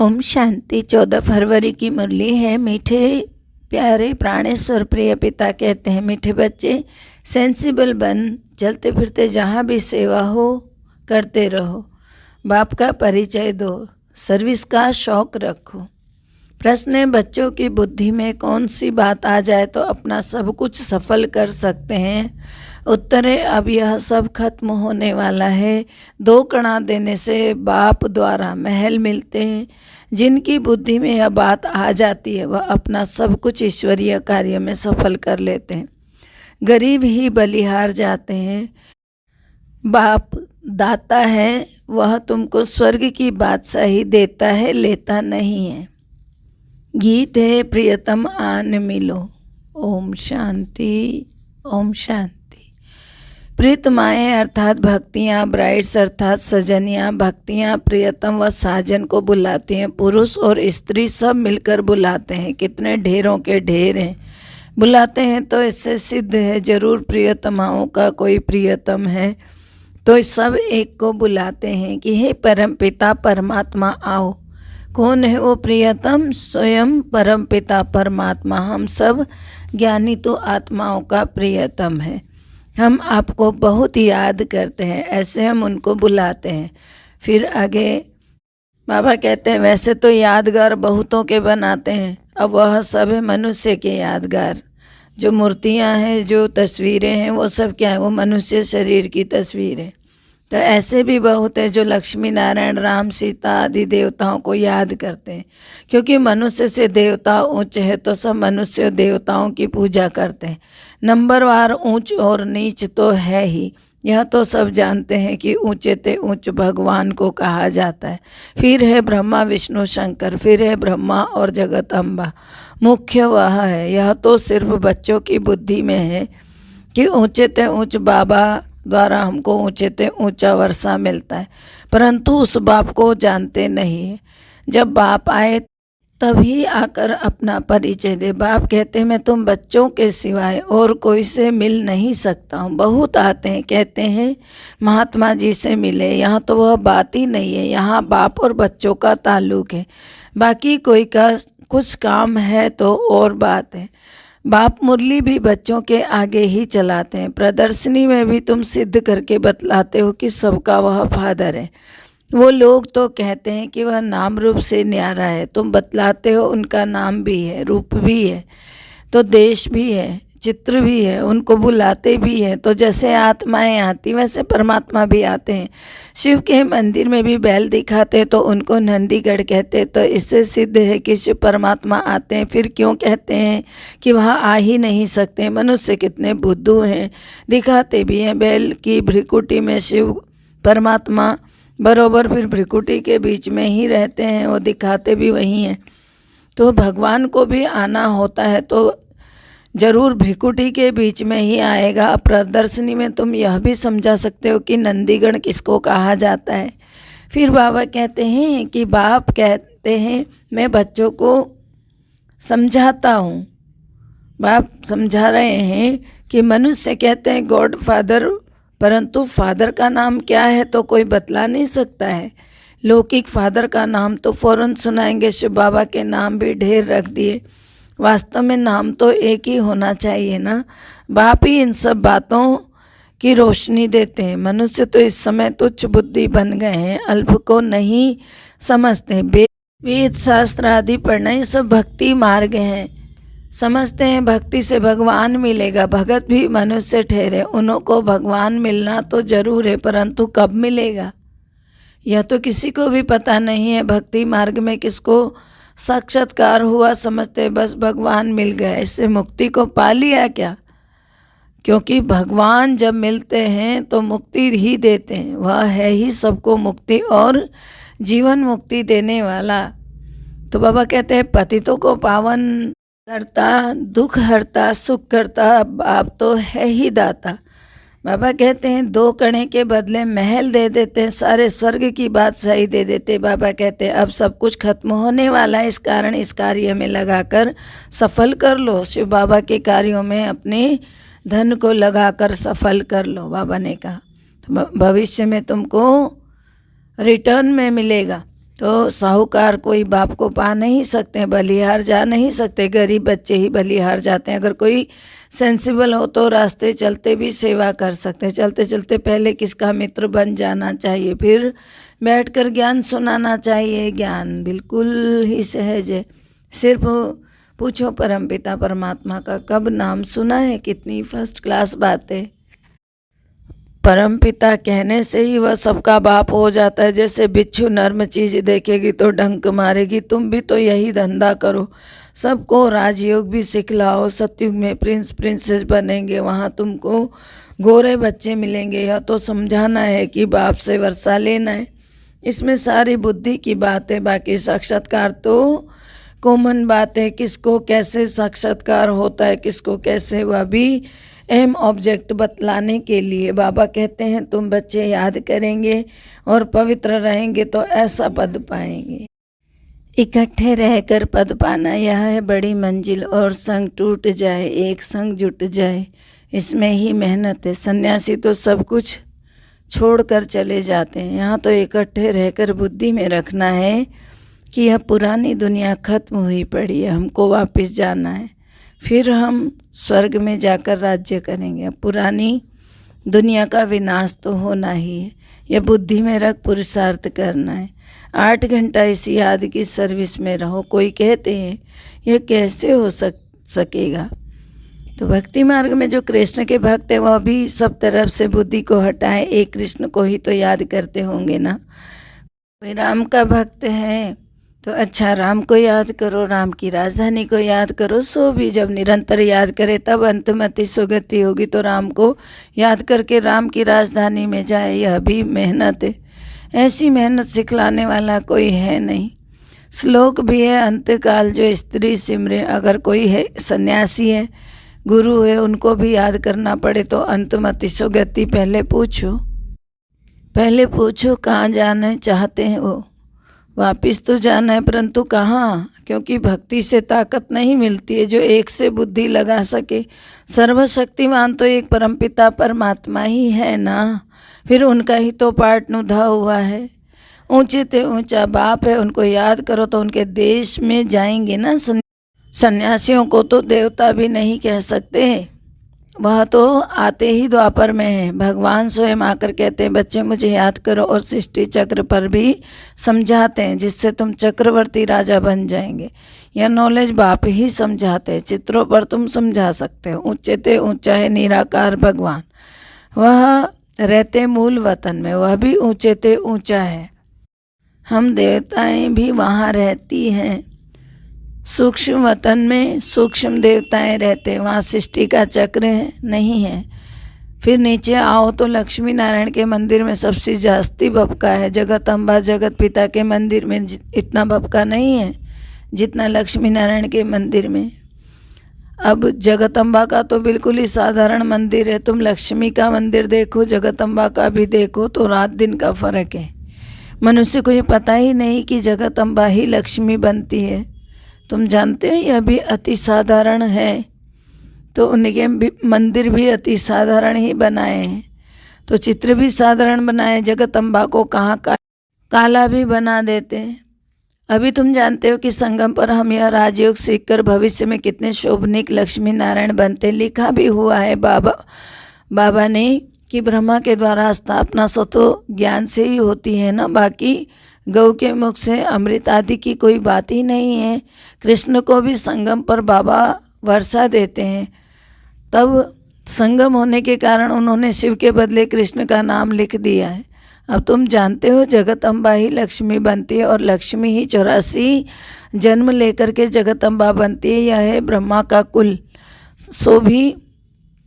ओम शांति। 14 फरवरी की मुरली है। मीठे प्यारे प्राणेश्वर प्रिय पिता कहते हैं, मीठे बच्चे सेंसिबल बन, चलते फिरते जहाँ भी सेवा हो करते रहो, बाप का परिचय दो, सर्विस का शौक रखो। प्रश्न है, बच्चों की बुद्धि में कौन सी बात आ जाए तो अपना सब कुछ सफल कर सकते हैं? उत्तर है, अब यह सब खत्म होने वाला है। 2 कणा देने से बाप द्वारा महल मिलते हैं। जिनकी बुद्धि में यह बात आ जाती है वह अपना सब कुछ ईश्वरीय कार्य में सफल कर लेते हैं। गरीब ही बलिहार जाते हैं। बाप दाता है, वह तुमको स्वर्ग की बादशाही देता है, लेता नहीं है। गीत है, प्रियतम आन मिलो। ओम शांति, ओम शांति। प्रीतमाएँ अर्थात भक्तियाँ, ब्राइड्स अर्थात सजनियाँ, भक्तियाँ प्रियतम व साजन को बुलाती हैं। पुरुष और स्त्री सब मिलकर बुलाते हैं। कितने ढेरों के ढेर हैं। बुलाते हैं तो इससे सिद्ध है जरूर प्रियतमाओं का कोई प्रियतम है। तो सब एक को बुलाते हैं कि हे परम पिता परमात्मा आओ। कौन है वो प्रियतम? स्वयं परम पिता परमात्मा। हम सब ज्ञानी तो आत्माओं का प्रियतम है। हम आपको बहुत याद करते हैं, ऐसे हम उनको बुलाते हैं। फिर आगे बाबा कहते हैं, वैसे तो यादगार बहुतों के बनाते हैं, अब वह सब है मनुष्य के यादगार। जो मूर्तियां हैं, जो तस्वीरें हैं, वो सब क्या है? वो मनुष्य शरीर की तस्वीरें। तो ऐसे भी बहुत है जो लक्ष्मी नारायण राम सीता आदि देवताओं को याद करते हैं। क्योंकि मनुष्य से देवता ऊंच है तो सब मनुष्य देवताओं की पूजा करते हैं। नंबरवार ऊंच और नीच तो है ही, यह तो सब जानते हैं कि ऊंचे ते ऊंच भगवान को कहा जाता है। फिर है ब्रह्मा विष्णु शंकर, फिर है ब्रह्मा और जगत अम्बा। मुख्य वह है, यह तो सिर्फ बच्चों की बुद्धि में है कि ऊंचे ते ऊंच बाबा द्वारा हमको ऊंचे ते ऊंचा वर्षा मिलता है, परंतु उस बाप को जानते नहीं है। जब बाप आए तभी आकर अपना परिचय दे। बाप कहते हैं, मैं तुम बच्चों के सिवाय और कोई से मिल नहीं सकता हूँ। बहुत आते हैं, कहते हैं महात्मा जी से मिले, यहाँ तो वह बात ही नहीं है। यहाँ बाप और बच्चों का ताल्लुक है, बाकी कोई का कुछ काम है तो और बात है। बाप मुरली भी बच्चों के आगे ही चलाते हैं। प्रदर्शनी में भी तुम सिद्ध करके बतलाते हो कि सबका वह फादर है। वो लोग तो कहते हैं कि वह नाम रूप से न्यारा है, तुम बतलाते हो उनका नाम भी है, रूप भी है, तो देश भी है, चित्र भी है, उनको बुलाते भी हैं। तो जैसे आत्माएं आती वैसे परमात्मा भी आते हैं। शिव के मंदिर में भी बैल दिखाते हैं तो उनको नंदीगढ़ कहते हैं। तो इससे सिद्ध है कि शिव परमात्मा आते हैं। फिर क्यों कहते हैं कि वहाँ आ ही नहीं सकते? मनुष्य कितने बुद्धू हैं, दिखाते भी हैं। बैल की भ्रिकुटी में शिव परमात्मा बरोबर फिर भ्रिकुटी के बीच में ही रहते हैं, वो दिखाते भी वही हैं। तो भगवान को भी आना होता है तो जरूर भ्रिकुटी के बीच में ही आएगा। प्रदर्शनी में तुम यह भी समझा सकते हो कि नंदीगण किसको कहा जाता है। फिर बाबा कहते हैं कि बाप कहते हैं, मैं बच्चों को समझाता हूँ। बाप समझा रहे हैं कि मनुष्य कहते हैं गॉड फादर, परंतु फादर का नाम क्या है तो कोई बतला नहीं सकता है। लौकिक फादर का नाम तो फौरन सुनाएंगे, शिव बाबा के नाम भी ढेर रख दिए। वास्तव में नाम तो एक ही होना चाहिए ना। बाप ही इन सब बातों की रोशनी देते हैं। मनुष्य तो इस समय तुच्छ बुद्धि बन गए हैं, अल्प को नहीं समझते। वेद शास्त्र आदि पढ़ना ये सब भक्ति मार्ग हैं। समझते हैं भक्ति से भगवान मिलेगा। भगत भी मनुष्य ठहरे, उन्हों को भगवान मिलना तो जरूर है, परंतु कब मिलेगा यह तो किसी को भी पता नहीं है। भक्ति मार्ग में किसको साक्षात्कार हुआ समझते बस भगवान मिल गया, इससे मुक्ति को पा लिया क्या? क्योंकि भगवान जब मिलते हैं तो मुक्ति ही देते हैं। वह है ही सबको मुक्ति और जीवन मुक्ति देने वाला। तो बाबा कहते हैं पतितों को पावन करता, दुख हरता, सुख करता बाप तो है ही दाता। बाबा कहते हैं 2 कणे के बदले महल दे देते हैं, सारे स्वर्ग की बादशाही दे देते। बाबा कहते हैं अब सब कुछ खत्म होने वाला है, इस कारण इस कार्य में लगाकर सफल कर लो। शिव बाबा के कार्यों में अपने धन को लगाकर सफल कर लो। बाबा ने कहा तो भविष्य में तुमको रिटर्न में मिलेगा। तो साहूकार कोई बाप को पा नहीं सकते, बलिहार जा नहीं सकते, गरीब बच्चे ही बलिहार जाते हैं। अगर कोई सेंसिबल हो तो रास्ते चलते भी सेवा कर सकते हैं। चलते चलते पहले किसका मित्र बन जाना चाहिए, फिर बैठकर ज्ञान सुनाना चाहिए। ज्ञान बिल्कुल ही सहज है। सिर्फ पूछो परमपिता परमात्मा का कब नाम सुना है, कितनी फर्स्ट क्लास बात है। परमपिता कहने से ही वह सबका बाप हो जाता है। जैसे बिच्छू नर्म चीज देखेगी तो डंक मारेगी, तुम भी तो यही धंधा करो, सबको राजयोग भी सिखलाओ। सतयुग में प्रिंस प्रिंसेस बनेंगे, वहाँ तुमको गोरे बच्चे मिलेंगे। यह तो समझाना है कि बाप से वर्षा लेना है। इसमें सारी बुद्धि की बात है, बाकी साक्षात्कार तो कॉमन बात है। किसको कैसे साक्षात्कार होता है, किसको कैसे, वह भी अहम ऑब्जेक्ट बतलाने के लिए। बाबा कहते हैं तुम बच्चे याद करेंगे और पवित्र रहेंगे तो ऐसा पद पाएंगे। इकट्ठे रहकर पद पाना यह है बड़ी मंजिल, और संग टूट जाए एक संग जुट जाए, इसमें ही मेहनत है। सन्यासी तो सब कुछ छोड़कर चले जाते हैं, यहाँ तो इकट्ठे रहकर बुद्धि में रखना है कि यह पुरानी दुनिया खत्म हुई पड़ी है, हमको वापस जाना है, फिर हम स्वर्ग में जाकर राज्य करेंगे। अब पुरानी दुनिया का विनाश तो होना ही है, यह बुद्धि में रख पुरुषार्थ करना है। 8 घंटा इस याद की सर्विस में रहो। कोई कहते हैं यह कैसे हो सकेगा, तो भक्ति मार्ग में जो कृष्ण के भक्त हैं वह भी सब तरफ से बुद्धि को हटाए, एक कृष्ण को ही तो याद करते होंगे ना। कोई राम का भक्त है तो अच्छा राम को याद करो, राम की राजधानी को याद करो। सो भी जब निरंतर याद करे तब अंतमति सुगति होगी। तो राम को याद करके राम की राजधानी में जाए, यह भी मेहनत है। ऐसी मेहनत सिखलाने वाला कोई है नहीं। श्लोक भी है, अंतकाल जो स्त्री सिमरे। अगर कोई है सन्यासी है, गुरु है, उनको भी याद करना पड़े तो अंतमति सुगति पहले पूछो कहाँ जाना चाहते हैं। वो वापिस तो जाना है, परंतु कहाँ, क्योंकि भक्ति से ताकत नहीं मिलती है जो एक से बुद्धि लगा सके। सर्वशक्तिमान तो एक परमपिता परमात्मा ही है ना, फिर उनका ही तो पार्ट नुधा हुआ है। ऊंचे ते ऊंचा बाप है, उनको याद करो तो उनके देश में जाएंगे ना। सन्यासियों को तो देवता भी नहीं कह सकते, वह तो आते ही द्वापर में है। भगवान स्वयं आकर कहते हैं बच्चे मुझे याद करो, और सृष्टि चक्र पर भी समझाते हैं जिससे तुम चक्रवर्ती राजा बन जाएंगे। यह नॉलेज बाप ही समझाते हैं, चित्रों पर तुम समझा सकते हो। ऊंचे ते ऊंचा है निराकार भगवान, वह रहते मूल वतन में, वह भी ऊंचे ते ऊंचा है। हम देवताएं भी वहाँ रहती हैं, सूक्ष्म वतन में सूक्ष्म देवताएं रहते हैं, वहाँ सृष्टि का चक्र नहीं है। फिर नीचे आओ तो लक्ष्मी नारायण के मंदिर में सबसे जास्ती भपका है। जगत अम्बा जगत पिता के मंदिर में इतना भपका नहीं है जितना लक्ष्मी नारायण के मंदिर में। अब जगत अम्बा का तो बिल्कुल ही साधारण मंदिर है, तुम लक्ष्मी का मंदिर देखो, जगत अम्बा का भी देखो तो रात दिन का फर्क है। मनुष्य को ये पता ही नहीं कि जगत अम्बा ही लक्ष्मी बनती है। तुम जानते हो यह भी अति साधारण है, तो उनके मंदिर भी अति साधारण ही बनाए हैं, तो चित्र भी साधारण बनाए। जगत अम्बा को कहाँ काला भी बना देते हैं। अभी तुम जानते हो कि संगम पर हम यह राजयोग सीखकर भविष्य में कितने शोभनिक लक्ष्मी नारायण बनते। लिखा भी हुआ है बाबा ने कि ब्रह्मा के द्वारा स्थापना सतो ज्ञान से ही होती है ना, बाकी गौ के मुख से अमृत आदि की कोई बात ही नहीं है। कृष्ण को भी संगम पर बाबा वर्षा देते हैं, तब संगम होने के कारण उन्होंने शिव के बदले कृष्ण का नाम लिख दिया है। अब तुम जानते हो जगत अम्बा ही लक्ष्मी बनती है, और लक्ष्मी ही 84 जन्म लेकर के जगत अम्बा बनती है। यह है ब्रह्मा का कुल, सो भी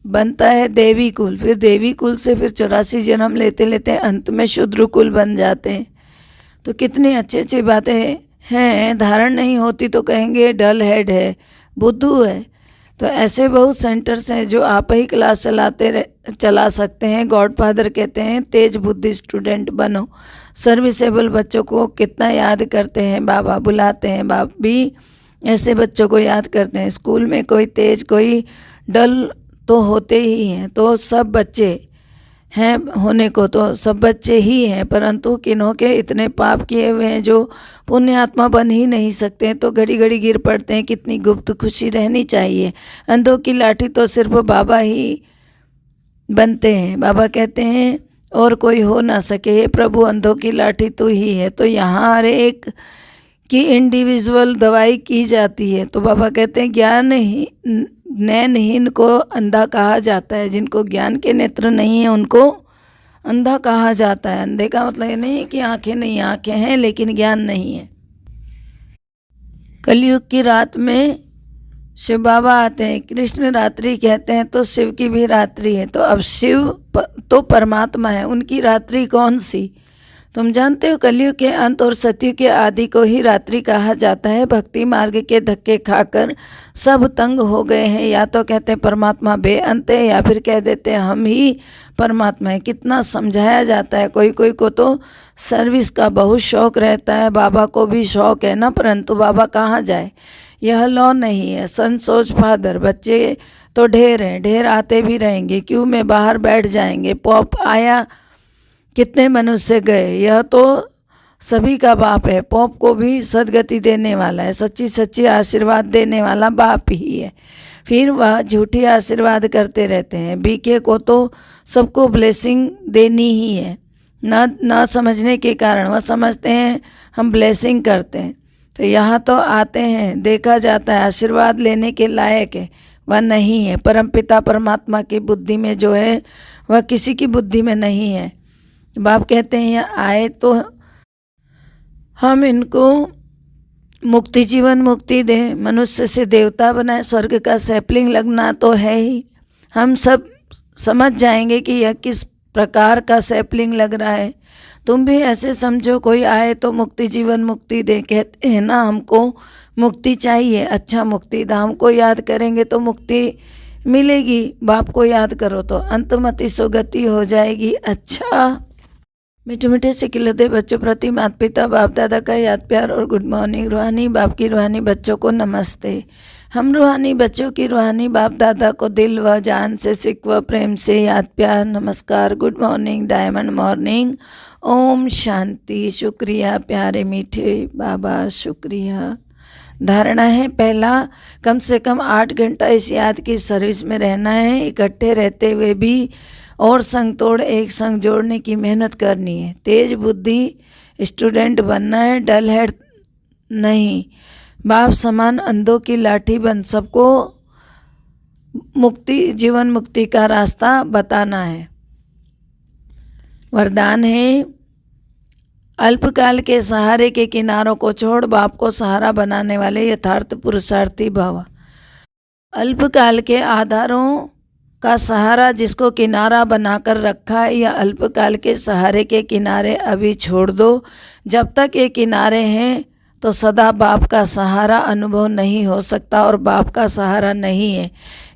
बनता है देवी कुल, फिर देवी कुल से फिर 84 जन्म लेते लेते अंत में शूद्र कुल बन जाते हैं। तो कितनी अच्छी अच्छी बातें हैं, धारण नहीं होती तो कहेंगे डल हेड है, बुद्धू है। तो ऐसे बहुत सेंटर्स हैं जो आप ही क्लास चला सकते हैं। गॉडफादर कहते हैं तेज बुद्धि स्टूडेंट बनो। सर्विसेबल बच्चों को कितना याद करते हैं बाबा, बुलाते हैं। बाप भी ऐसे बच्चों को याद करते हैं। स्कूल में कोई तेज कोई डल तो होते ही हैं, तो सब बच्चे हैं होने को तो सब बच्चे ही हैं, परंतु किन्हों के इतने पाप किए हुए हैं जो पुण्य आत्मा बन ही नहीं सकते हैं, तो घड़ी घड़ी गिर पड़ते हैं। कितनी गुप्त खुशी रहनी चाहिए। अंधों की लाठी तो सिर्फ बाबा ही बनते हैं। बाबा कहते हैं और कोई हो ना सके, हे प्रभु अंधों की लाठी तू ही है। तो यहाँ हर एक की इंडिविजुअल दवाई की जाती है। तो बाबा कहते हैं ज्ञान ही नैनहीन को अंधा कहा जाता है। जिनको ज्ञान के नेत्र नहीं है उनको अंधा कहा जाता है। अंधे का मतलब ये नहीं है कि आंखें नहीं, आंखें हैं लेकिन ज्ञान नहीं है। कलयुग की रात में शिव बाबा आते हैं। कृष्ण रात्रि कहते हैं तो शिव की भी रात्रि है। तो अब शिव तो परमात्मा है, उनकी रात्रि कौन सी? तुम जानते हो कलयुग के अंत और सतयुग के आदि को ही रात्रि कहा जाता है। भक्ति मार्ग के धक्के खाकर सब तंग हो गए हैं। या तो कहते हैं परमात्मा बेअंत है, या फिर कह देते हैं हम ही परमात्मा है। कितना समझाया जाता है। कोई कोई को तो सर्विस का बहुत शौक़ रहता है, बाबा को भी शौक़ है ना, परंतु बाबा कहाँ जाए। यह लॉ नहीं है। सन सोच फादर, बच्चे तो ढेर हैं, ढेर आते भी रहेंगे, क्यों में बाहर बैठ जाएंगे। पॉप आया, कितने मनुष्य गए। यह तो सभी का बाप है। पॉप को भी सदगति देने वाला है, सच्ची सच्ची आशीर्वाद देने वाला बाप ही है। फिर वह झूठी आशीर्वाद करते रहते हैं। बीके को तो सबको ब्लेसिंग देनी ही है। ना समझने के कारण वह समझते हैं हम ब्लेसिंग करते हैं। तो यहाँ तो आते हैं, देखा जाता है, आशीर्वाद लेने के लायक है, वह नहीं है। परमपिता परमात्मा की बुद्धि में जो है वह किसी की बुद्धि में नहीं है। बाप कहते हैं यहाँ आए तो हम इनको मुक्ति, जीवन मुक्ति दें, मनुष्य से देवता बनाए, स्वर्ग का सैपलिंग लगना तो है ही। हम सब समझ जाएंगे कि यह किस प्रकार का सैपलिंग लग रहा है। तुम भी ऐसे समझो कोई आए तो मुक्ति, जीवन मुक्ति दे। कहते हैं ना हमको मुक्ति चाहिए, अच्छा मुक्ति धाम को याद करेंगे तो मुक्ति मिलेगी। बाप को याद करो तो अंतमति सुगति हो जाएगी। अच्छा मीठे मीठे से खिलते बच्चों प्रति माता पिता बाप दादा का याद प्यार और गुड मॉर्निंग। रूहानी बाप की रूहानी बच्चों को नमस्ते। हम रूहानी बच्चों की रूहानी बाप दादा को दिल व जान से सिक व प्रेम से याद प्यार नमस्कार, good morning, diamond morning, Om Shanti. शुक्रिया प्यारे मीठे बाबा, शुक्रिया। धारणा है पहला, कम से कम 8 घंटा इस याद की सर्विस में रहना है। इकट्ठे रहते हुए भी और संग तोड़ एक संग जोड़ने की मेहनत करनी है। तेज बुद्धि स्टूडेंट बनना है, डल हेड नहीं। बाप समान अंधों की लाठी बन सबको मुक्ति, जीवन मुक्ति का रास्ता बताना है। वरदान है अल्पकाल के सहारे के किनारों को छोड़ बाप को सहारा बनाने वाले यथार्थ पुरुषार्थी भव। अल्पकाल के आधारों का सहारा जिसको किनारा बनाकर रखा है, या अल्पकाल के सहारे के किनारे अभी छोड़ दो। जब तक ये किनारे हैं तो सदा बाप का सहारा अनुभव नहीं हो सकता और बाप का सहारा नहीं है।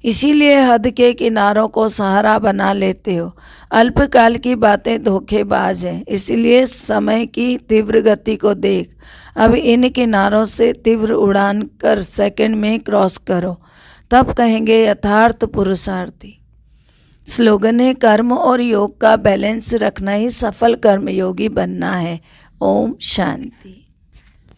इसीलिए हद के किनारों को सहारा बना लेते हो। अल्पकाल की बातें धोखेबाज हैं, इसलिए समय की तीव्र गति को देख। अब इन किनारों से तीव्र उड़ान कर सेकंड में क्रॉस करो, तब कहेंगे यथार्थ पुरुषार्थी। स्लोगन है कर्म और योग का बैलेंस रखना ही सफल कर्मयोगी बनना है। ओम शांति।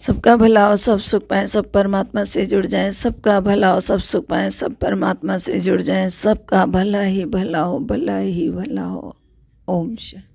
सबका भला हो, सब सुख पाएं, सब परमात्मा से जुड़ जाएं। सबका भला हो, सब सुख पाएं, सब परमात्मा से जुड़ जाएं। सबका भला ही भला हो, भला ही भला हो। ओम शांति।